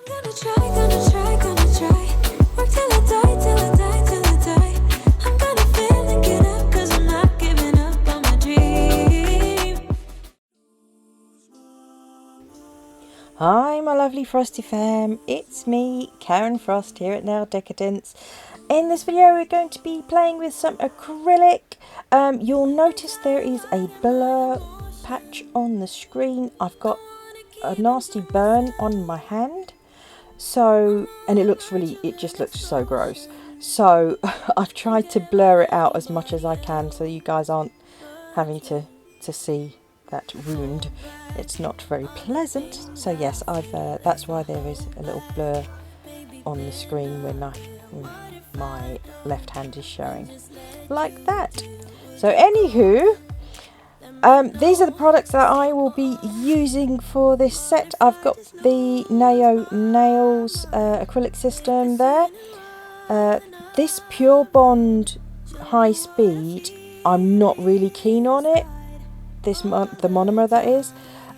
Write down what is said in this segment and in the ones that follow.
Gonna try, gonna try, gonna try. Work till I die, till I die, till I die. I'm gonna fail and get up, 'cause I'm not giving up on my dream. Hi my lovely Frosty fam, it's me, Karen Frost here at Nail Decadence. In this video we're going to be playing with some acrylic. You'll notice there is a blur patch on the screen. I've got a nasty burn on my hand. So, and it just looks so gross. So I've tried to blur it out as much as I can so you guys aren't having to see that wound. It's not very pleasant. So yes, that's why there is a little blur on the screen when my left hand is showing like that. So anywho, these are the products that I will be using for this set. I've got the Nails acrylic system there. This Pure Bond high speed, I'm not really keen on it. The Monomer, that is.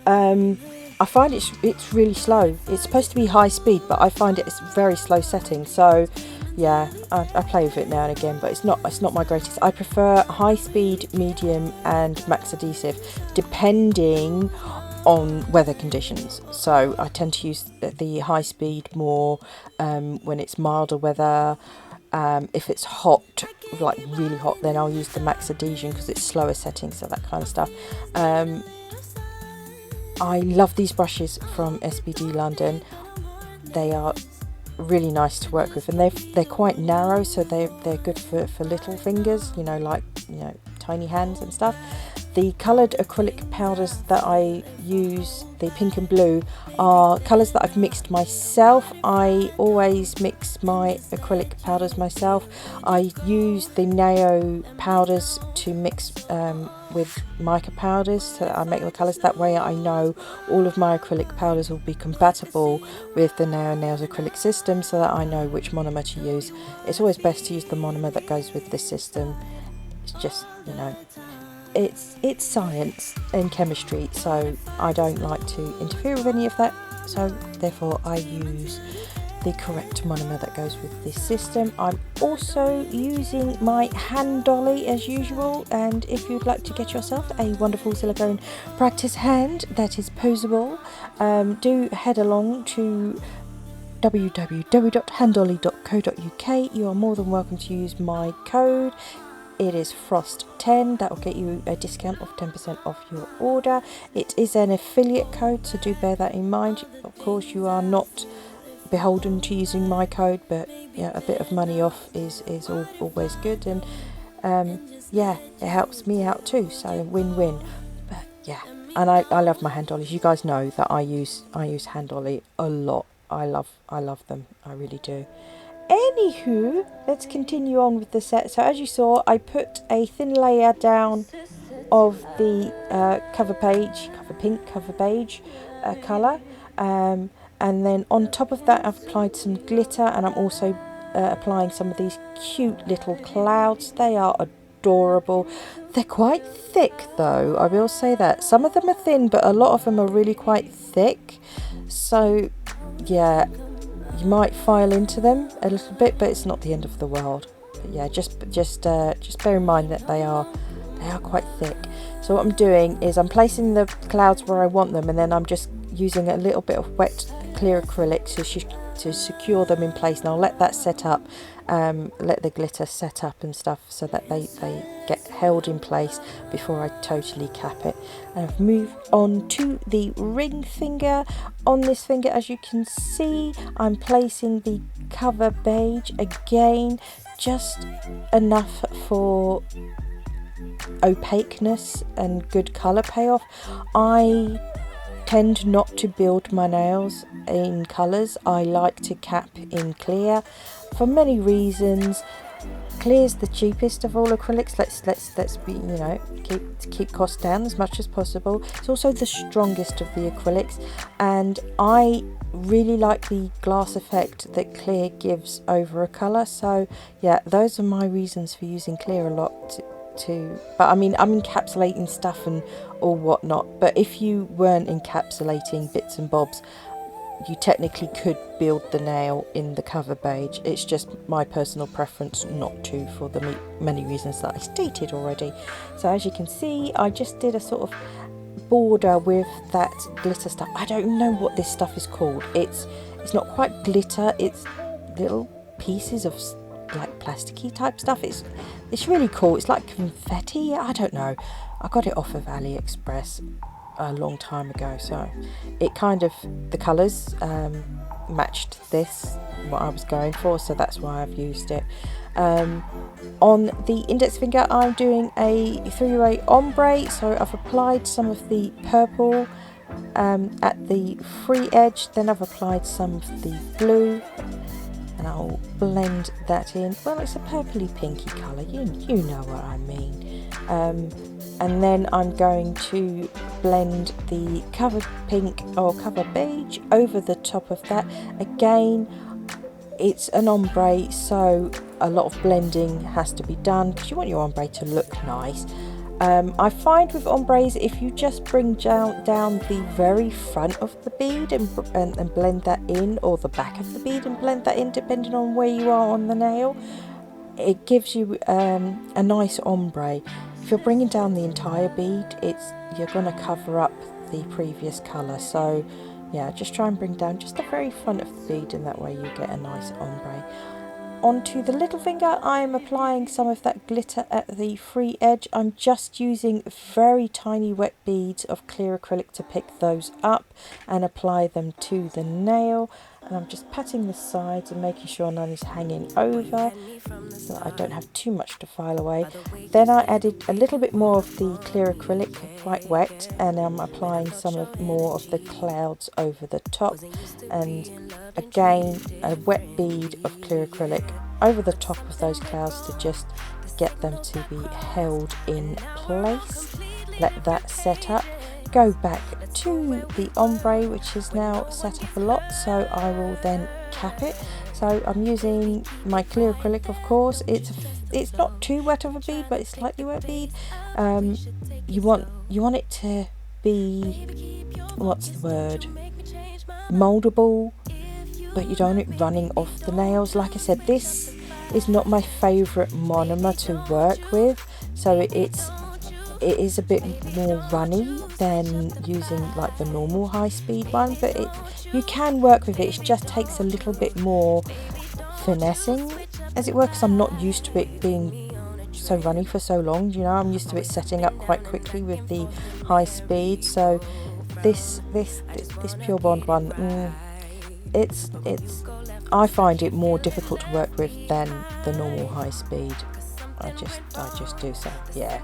I find it's really slow. It's supposed to be high speed, but I find it's very slow setting. So yeah, I play with it now and again, but it's not my greatest. I prefer high speed, medium and max adhesive depending on weather conditions. So I tend to use the high speed more when it's milder weather. If it's hot, like really hot, then I'll use the max adhesion because it's slower setting, so that kind of stuff. I love these brushes from SBD London. They are really nice to work with, and they're quite narrow, so they're good for little fingers, tiny hands and stuff. The coloured acrylic powders that I use, the pink and blue, are colours that I've mixed myself. I always mix my acrylic powders myself. I use the nail powders to mix with mica powders, so that I make the colours. That way I know all of my acrylic powders will be compatible with the Nails acrylic system, so that I know which monomer to use. It's always best to use the monomer that goes with this system. It's just, it's science and chemistry, so I don't like to interfere with any of that, so therefore I use the correct monomer that goes with this system. I'm also using my Handolly as usual, and if you'd like to get yourself a wonderful silicone practice hand that is posable, do head along to www.handolly.co.uk. You are more than welcome to use my code. It is FROST10. That will get you a discount of 10% off your order. It is an affiliate code, so do bear that in mind. Of course, you are not beholden to using my code, but yeah, a bit of money off is always good, and yeah, it helps me out too, so win-win. But yeah, and I love my Handollies. You guys know that I use Handolly a lot. I love them, I really do. Anywho, let's continue on with the set. So as you saw, I put a thin layer down of the cover pink cover beige colour, and then on top of that I've applied some glitter, and I'm also applying some of these cute little clouds. They are adorable. They're quite thick though, I will say that. Some of them are thin, but a lot of them are really quite thick, so yeah, you might file into them a little bit, but it's not the end of the world. But yeah, just bear in mind that they are quite thick. So what I'm doing is I'm placing the clouds where I want them, and then I'm just using a little bit of wet clear acrylic to secure them in place, and I'll let that set up, let the glitter set up and stuff, so that they get held in place before I totally cap it. And I've moved on to the ring finger. On this finger, as you can see, I'm placing the cover beige again, just enough for opaqueness and good colour payoff. I tend not to build my nails in colours. I like to cap in clear for many reasons. Clear is the cheapest of all acrylics. Let's be, keep costs down as much as possible. It's also the strongest of the acrylics, and I really like the glass effect that clear gives over a colour. So yeah, those are my reasons for using clear a lot too. But I mean, I'm encapsulating stuff and or whatnot, but if you weren't encapsulating bits and bobs, you technically could build the nail in the cover page. It's just my personal preference not to, for the many reasons that I stated already. So as you can see, I just did a sort of border with that glitter stuff. I don't know what this stuff is called. It's not quite glitter, it's little pieces of like plasticky type stuff. It's really cool. It's like confetti. I don't know. I got it off of AliExpress a long time ago, so it kind of, the colours matched this, what I was going for, so that's why I've used it. On the index finger I'm doing a 3-way ombre, so I've applied some of the purple at the free edge, then I've applied some of the blue, and I'll blend that in. Well, it's a purpley pinky colour, you know what I mean. And then I'm going to blend the cover pink or cover beige over the top of that. Again, it's an ombre, so a lot of blending has to be done because you want your ombre to look nice. I find with ombres, if you just bring down the very front of the bead and blend that in, or the back of the bead and blend that in, depending on where you are on the nail, it gives you a nice ombre. If you're bringing down the entire bead, you're going to cover up the previous colour. So yeah, just try and bring down just the very front of the bead, and that way you get a nice ombre. Onto the little finger, I am applying some of that glitter at the free edge. I'm just using very tiny wet beads of clear acrylic to pick those up and apply them to the nail. And I'm just patting the sides and making sure none is hanging over, so that I don't have too much to file away. Then I added a little bit more of the clear acrylic, quite wet, and I'm applying some more of the clouds over the top. And again, a wet bead of clear acrylic over the top of those clouds to just get them to be held in place. Let that set up. Go back to the ombre, which is now set up a lot, so I will then cap it. So I'm using my clear acrylic, of course. It's not too wet of a bead, but it's slightly wet bead. You want it to be, what's the word, moldable, but you don't want it running off the nails. Like I said, this is not my favourite monomer to work with, so it is a bit more runny than using like the normal high-speed one, but you can work with it. It just takes a little bit more finessing, as it were, because I'm not used to it being so runny for so long. You know, I'm used to it setting up quite quickly with the high speed. So this Pure Bond one, I find it more difficult to work with than the normal high speed. I just do. So yeah,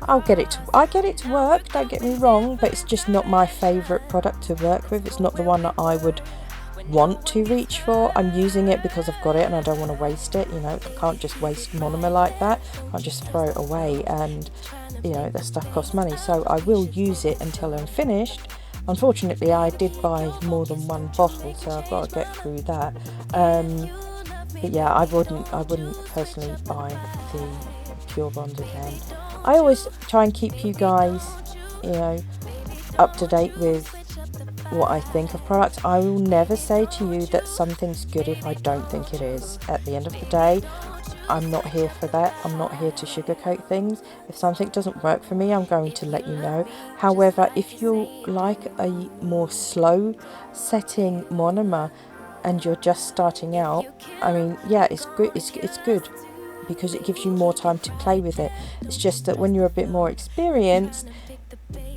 I get it to work, don't get me wrong, but it's just not my favourite product to work with. It's not the one that I would want to reach for. I'm using it because I've got it and I don't want to waste it. You know, I can't just waste monomer like that. I can't just throw it away, and you know, that stuff costs money, so I will use it until I'm finished. Unfortunately, I did buy more than one bottle, so I've got to get through that. But yeah, I wouldn't personally buy the Pure Bond again. I always try and keep you guys, you know, up to date with what I think of products. I will never say to you that something's good if I don't think it is. At the end of the day, I'm not here for that. I'm not here to sugarcoat things. If something doesn't work for me, I'm going to let you know. However, if you like a more slow setting monomer and you're just starting out, I mean, yeah, it's good. It's good because it gives you more time to play with it. It's just that when you're a bit more experienced,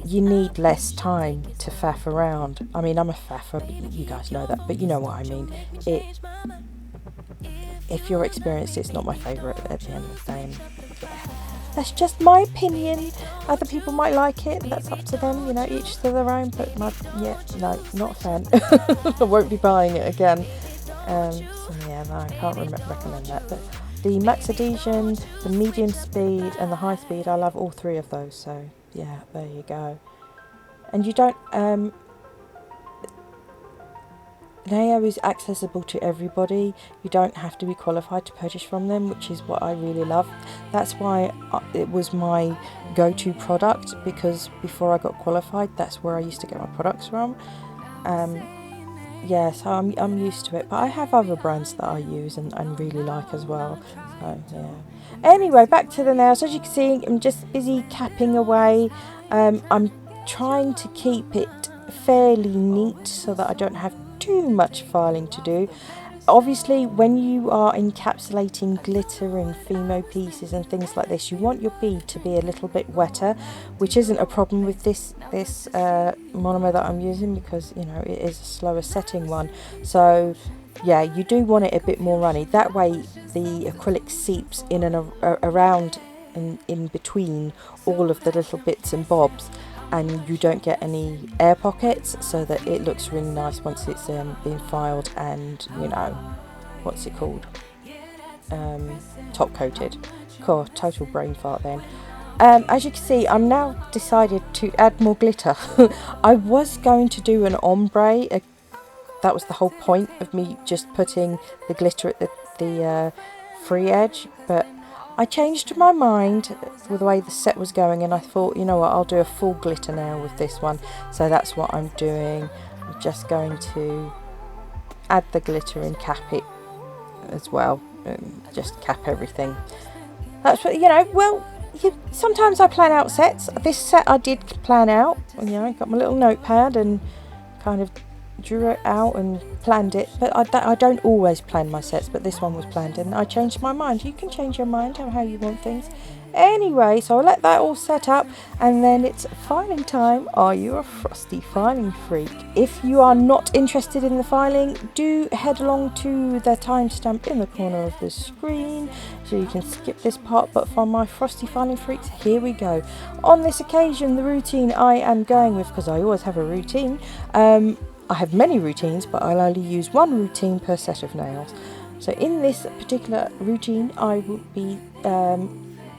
you need less time to faff around. I mean, I'm a faffer, you guys know that, but you know what I mean. If you're experienced, it's not my favourite at the end of the day. And yeah, that's just my opinion. Other people might like it, that's up to them, you know, each to their own, but no, not a fan. I won't be buying it again. So yeah, no, I can't recommend that. But the max adhesion, the medium speed and the high speed, I love all three of those, so yeah, there you go. And you don't Neo is accessible to everybody. You don't have to be qualified to purchase from them, which is what I really love. That's why it was my go-to product, because before I got qualified, that's where I used to get my products from. yeah, so I'm used to it, but I have other brands that I use and really like as well. So yeah. Anyway, back to the nails. As you can see, I'm just busy capping away. I'm trying to keep it fairly neat so that I don't have too much filing to do. Obviously, when you are encapsulating glitter and Fimo pieces and things like this, you want your bead to be a little bit wetter, which isn't a problem with this monomer that I'm using, because you know it is a slower setting one. So yeah, you do want it a bit more runny. That way the acrylic seeps in and around and in between all of the little bits and bobs, and you don't get any air pockets, so that it looks really nice once it's been filed and, you know, what's it called, top coated. Cool, total brain fart then. As you can see, I'm now decided to add more glitter. I was going to do an ombre. That was the whole point of me just putting the glitter at the free edge, but I changed my mind with the way the set was going, and I thought, you know what, I'll do a full glitter nail with this one. So that's what I'm doing. I'm just going to add the glitter and cap it as well. Just cap everything. That's what, you know, well, sometimes I plan out sets. This set I did plan out. You know, I got my little notepad and kind of drew it out and planned it, but I don't always plan my sets, but this one was planned and I changed my mind. You can change your mind how you want things. Anyway, so I'll let that all set up, and then it's filing time. Are you a Frosty filing freak? If you are not interested in the filing, do head along to the timestamp in the corner of the screen so you can skip this part, but for my Frosty filing freaks, here we go. On this occasion, the routine I am going with, because I always have a routine, I have many routines, but I'll only use one routine per set of nails. So in this particular routine, I will be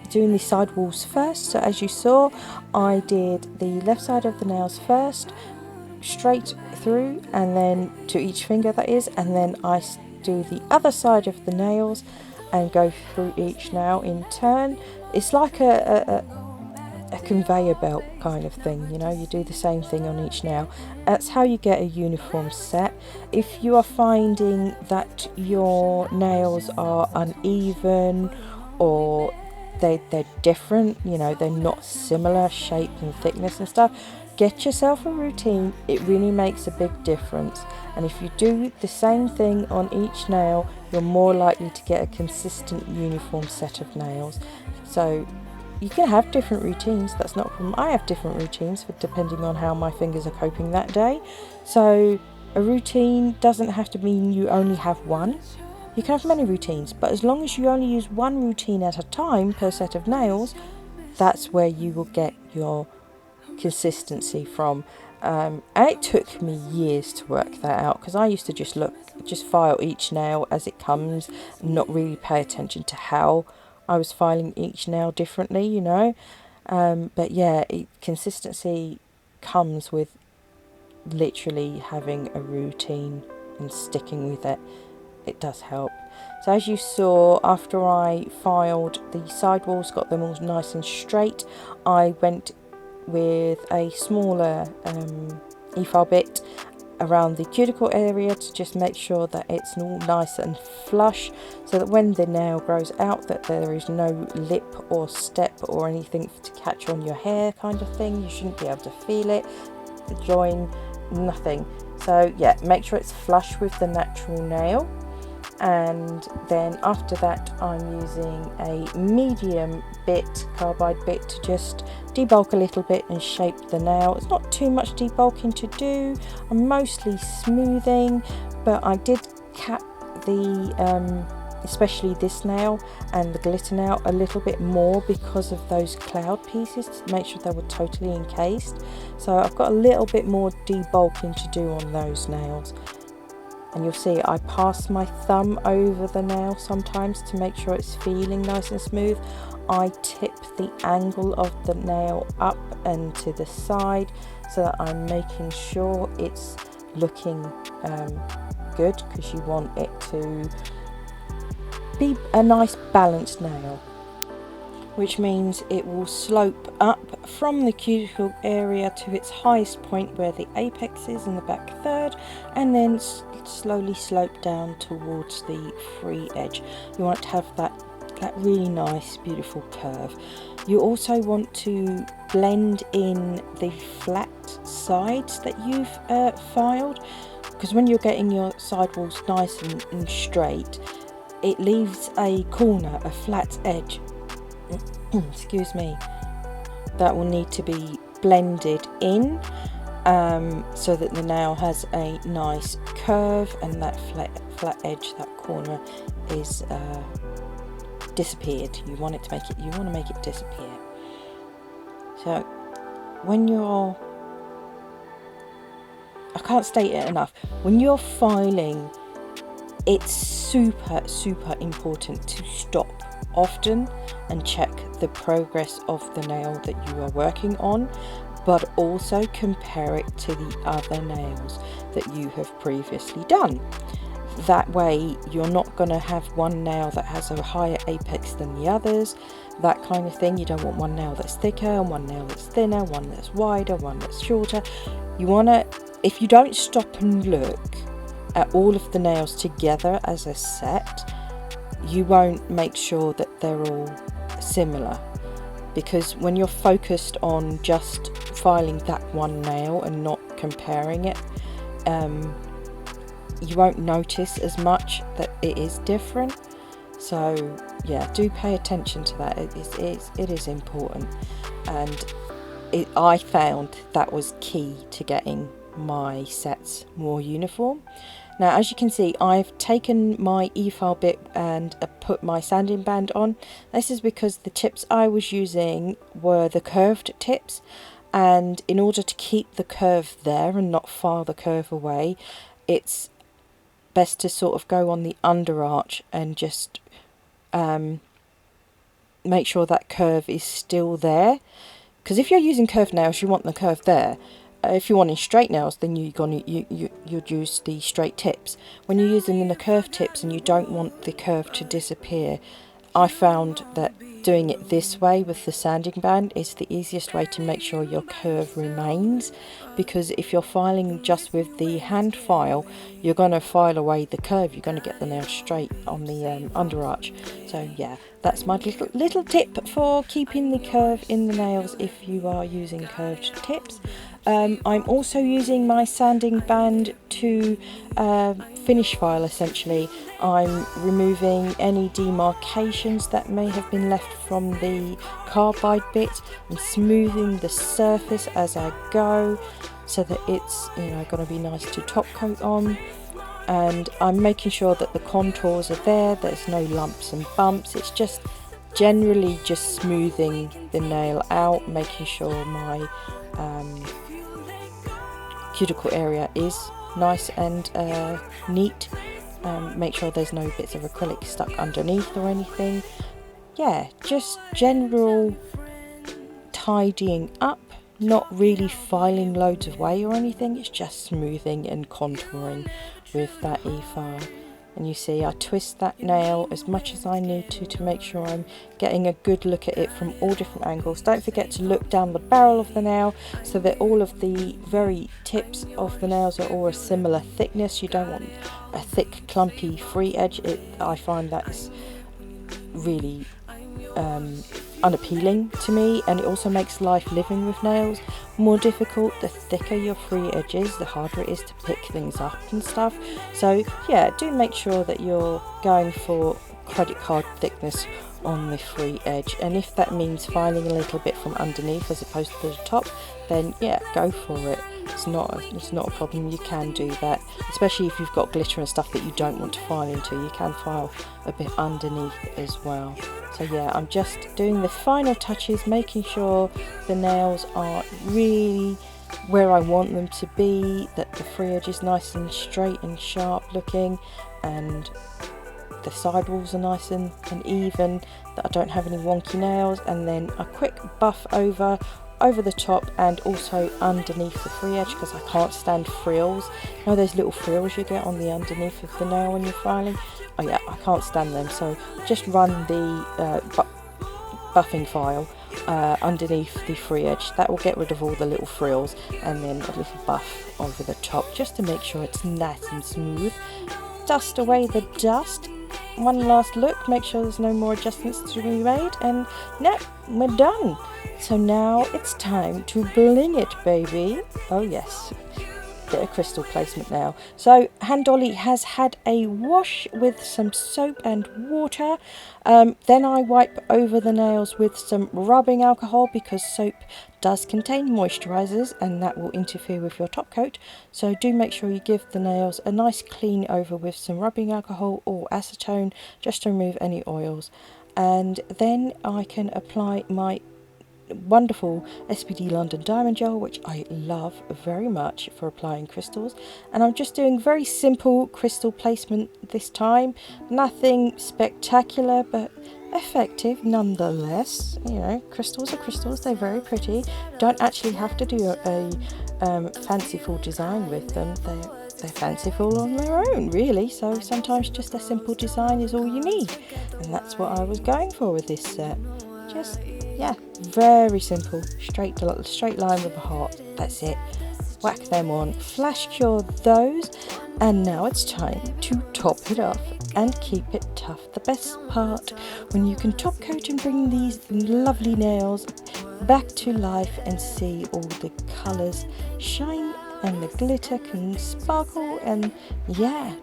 doing the side walls first. So as you saw, I did the left side of the nails first, straight through, and then to each finger, that is, and then I do the other side of the nails and go through each nail in turn. It's like a conveyor belt kind of thing, you know, you do the same thing on each nail. That's how you get a uniform set. If you are finding that your nails are uneven or they're different, you know, they're not similar shape and thickness and stuff, get yourself a routine. It really makes a big difference, and if you do the same thing on each nail, you're more likely to get a consistent uniform set of nails. So you can have different routines, that's not a problem. I have different routines for depending on how my fingers are coping that day. So a routine doesn't have to mean you only have one. You can have many routines, but as long as you only use one routine at a time per set of nails, that's where you will get your consistency from. And it took me years to work that out, because I used to just file each nail as it comes, and not really pay attention to how I was filing each nail differently, you know. But yeah, consistency comes with literally having a routine and sticking with it. It does help. So as you saw, after I filed the sidewalls, got them all nice and straight, I went with a smaller e-file bit around the cuticle area to just make sure that it's all nice and flush, so that when the nail grows out, that there is no lip or step or anything to catch on your hair kind of thing. You shouldn't be able to feel it, the join, nothing. So yeah, make sure it's flush with the natural nail. And then after that, I'm using a medium bit, carbide bit, to just debulk a little bit and shape the nail. It's not too much debulking to do. I'm mostly smoothing, but I did cap the especially this nail and the glitter nail a little bit more because of those cloud pieces, to make sure they were totally encased. So I've got a little bit more debulking to do on those nails. And you'll see I pass my thumb over the nail sometimes to make sure it's feeling nice and smooth. I tip the angle of the nail up and to the side so that I'm making sure it's looking good, because you want it to be a nice balanced nail. which means it will slope up from the cuticle area to its highest point where the apex is in the back third, and then slowly slope down towards the free edge. You want to have that really nice beautiful curve. You also want to blend in the flat sides that you've filed, because when you're getting your sidewalls nice and straight, it leaves a corner, a flat edge excuse me, that will need to be blended in, so that the nail has a nice curve, and that flat edge, that corner, is disappeared. You want to make it disappear. So when you're, I can't state it enough, when you're filing, it's super important to stop often and check the progress of the nail that you are working on, but also compare it to the other nails that you have previously done. That way you're not going to have one nail that has a higher apex than the others, that kind of thing. You don't want one nail that's thicker and one nail that's thinner, one that's wider, one that's shorter. You want to, if you don't stop and look at all of the nails together as a set, you won't make sure that they're all similar, because when you're focused on just filing that one nail and not comparing it, you won't notice as much that it is different. So yeah, do pay attention to that. It is important, and I found that was key to getting my sets more uniform. Now, as you can see, I've taken my e-file bit and put my sanding band on. This is because the tips I was using were the curved tips, and in order to keep the curve there and not file the curve away, it's best to sort of go on the under arch and just make sure that curve is still there. Because if you're using curved nails, you want the curve there. If you're wanting straight nails, then you'd use the straight tips. When you're using the curved tips and you don't want the curve to disappear, I found that doing it this way with the sanding band is the easiest way to make sure your curve remains, because if you're filing just with the hand file, you're going to file away the curve. You're going to get the nail straight on the under arch. So yeah, that's my little tip for keeping the curve in the nails if you are using curved tips. I'm also using my sanding band to finish file essentially. I'm removing any demarcations that may have been left from the carbide bit and smoothing the surface as I go, so that it's, you know, going to be nice to top coat on. And I'm making sure that the contours are there, there's no lumps and bumps. It's just generally just smoothing the nail out, making sure my cuticle area is nice and neat. Make sure there's no bits of acrylic stuck underneath or anything. Yeah, just general tidying up, not really filing loads away or anything. It's just smoothing and contouring with that e-file. And you see, I twist that nail as much as I need to make sure I'm getting a good look at it from all different angles. Don't forget to look down the barrel of the nail so that all of the very tips of the nails are all a similar thickness. You don't want a thick, clumpy, free edge. I find that's really unappealing to me, and it also makes life living with nails more difficult. The thicker your free edge is, the harder it is to pick things up and stuff. So yeah, do make sure that you're going for credit card thickness on the free edge, and if that means filing a little bit from underneath as opposed to the top, then yeah, go for it. It's not a problem. You can do that, especially if you've got glitter and stuff that you don't want to file into. You can file a bit underneath as well. So yeah, I'm just doing the final touches, making sure the nails are really where I want them to be, that the free edge is nice and straight and sharp looking, and the sidewalls are nice and even, that I don't have any wonky nails. And then a quick buff over the top and also underneath the free edge, because I can't stand frills. You know those little frills you get on the underneath of the nail when you're filing? Oh yeah, I can't stand them. So just run the buffing file underneath the free edge. That will get rid of all the little frills, and then a little buff over the top just to make sure it's nice and smooth. Dust away the dust. One last look, make sure there's no more adjustments to be made, and no, we're done. So now it's time to bling it, baby. Oh yes, bit of crystal placement now. So Handolly has had a wash with some soap and water. Then I wipe over the nails with some rubbing alcohol, because soap does contain moisturizers and that will interfere with your top coat. So do make sure you give the nails a nice clean over with some rubbing alcohol or acetone, just to remove any oils. And then I can apply my wonderful SPD London Diamond Gel, which I love very much for applying crystals. And I'm just doing very simple crystal placement this time. Nothing spectacular, but effective nonetheless. You know, crystals are crystals, they're very pretty. Don't actually have to do a fanciful design with them. They're fanciful on their own, really. So sometimes just a simple design is all you need, and that's what I was going for with this set. Just, yeah, very simple, straight line with a heart. That's it. Whack them on, flash cure those, and now it's time to top it off and keep it tough. The best part, when you can top coat and bring these lovely nails back to life and see all the colours shine and the glitter can sparkle, and yeah.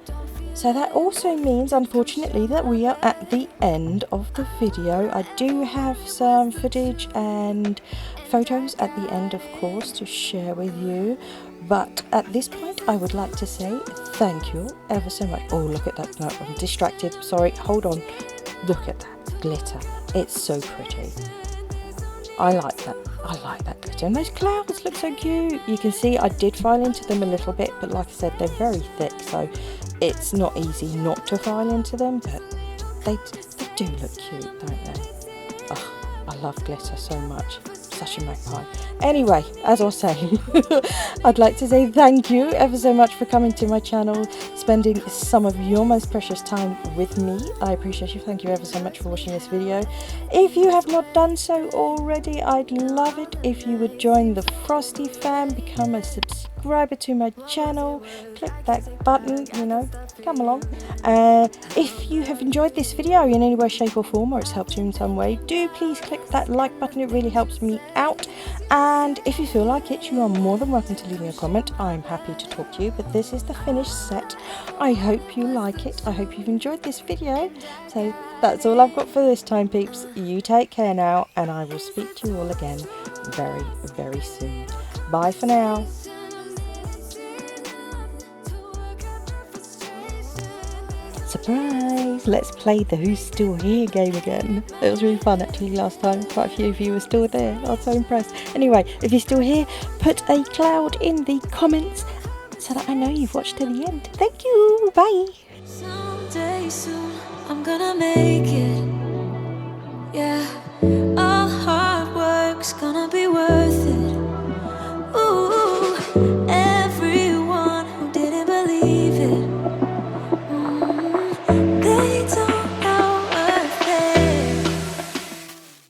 So that also means, unfortunately, that we are at the end of the video. I do have some footage and photos at the end, of course, to share with you. But at this point, I would like to say thank you ever so much. Oh, look at that. No, I'm distracted. Sorry, hold on. Look at that glitter. It's so pretty. I like that. I like that glitter. And those clouds look so cute. You can see I did file into them a little bit, but like I said, they're very thick, so it's not easy not to file into them, but they do look cute, don't they? Oh, I love glitter so much. Such a magpie. Anyway, as I was saying, I'd like to say thank you ever so much for coming to my channel, spending some of your most precious time with me. I appreciate you. Thank you ever so much for watching this video. If you have not done so already, I'd love it if you would join the Frosty Fam, become a subscriber to my channel, click that button, you know, come along. If you have enjoyed this video in any way, shape or form, or it's helped you in some way, do please click that like button. It really helps me out. And if you feel like it, you are more than welcome to leave me a comment. I'm happy to talk to you, but this is the finished set. I hope you like it. I hope you've enjoyed this video. So that's all I've got for this time, peeps. You take care now, and I will speak to you all again very, very soon. Bye for now. Surprise! Let's play the Who's Still Here game again. It was really fun actually last time. Quite a few of you were still there. I was so impressed. Anyway, if you're still here, put a cloud in the comments so that I know you've watched to the end. Thank you. Bye. Someday soon, I'm gonna make